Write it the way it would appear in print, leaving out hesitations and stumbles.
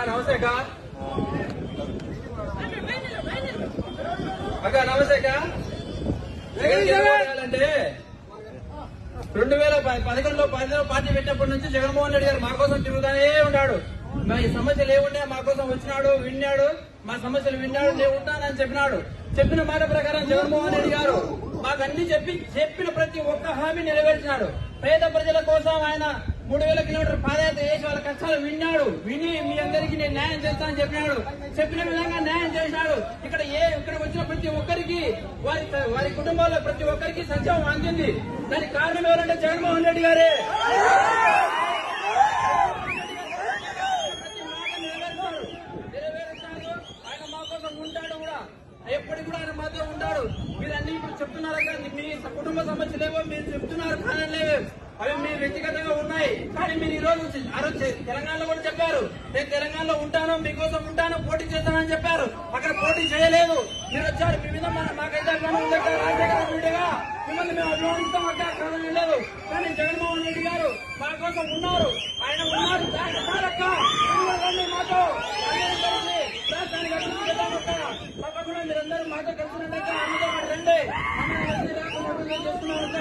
నమస్తే అక్క. అక్క నమస్తే అక్క. అంటే 2011లో పార్టీ పెట్టినప్పటి నుంచి జగన్మోహన్ రెడ్డి గారు మా కోసం తిరుగుతానే ఉన్నాడు. మా ఈ సమస్యలు ఏముండే మా కోసం వచ్చినాడు, విన్నాడు, మా సమస్యలు విన్నాడు, నేను ఉంటానని చెప్పినాడు. చెప్పిన మాట ప్రకారం జగన్మోహన్ రెడ్డి గారు మాకు అన్ని చెప్పిన ప్రతి ఒక్క హామీ నెరవేర్చినాడు. పేద ప్రజల కోసం ఆయన 3000 కిలోమీటర్ పాదయాత్ర చేసి వాళ్ళ కష్టాలు విని మీ అందరికీ నేను న్యాయం చేస్తానని చెప్పినాడు. చెప్పిన విధంగా న్యాయం చేసినాడు. ఇక్కడ వచ్చిన ప్రతి ఒక్కరికి వారి కుటుంబాల్లో ప్రతి ఒక్కరికి సంక్షేమం అందింది. దానికి కారణం ఎవరంటే జగన్మోహన్ రెడ్డి గారే. నెరవేరుస్తాడు. ఆయన మా కోసం ఉంటాడు కూడా, ఎప్పటికి కూడా ఆయన మాతో ఉంటాడు. మీరు అన్ని ఇప్పుడు చెప్తున్నారు కదా, మీ కుటుంబ సమస్యలేవో మీరు చెప్తున్నారు, కారణలేవో అవి మీ వ్యక్తిగతంగా ఉన్నాయి. కానీ మీరు ఈ రోజు తెలంగాణలో కూడా చెప్పారు, నేను తెలంగాణలో ఉంటాను, మీకోసం ఉంటాను, పోటీ చేస్తానని చెప్పారు. అక్కడ పోటీ చేయలేదు. మీరు వచ్చారు, మీ మీద మాకైతే రాజశేఖరగా మిమ్మల్ని మేము అభిమానిస్తాం అంటే కారణం లేదు. కానీ జగన్మోహన్ రెడ్డి గారు మా కోసం ఉన్నారు. ఆయన ఉన్నారు. మాతో రాష్ట్రానికి అభివృద్ధి చేద్దామక్క. తప్పకుండా మీరందరూ మాతో కలిసినట్టు రండి. చేస్తున్నామక్క.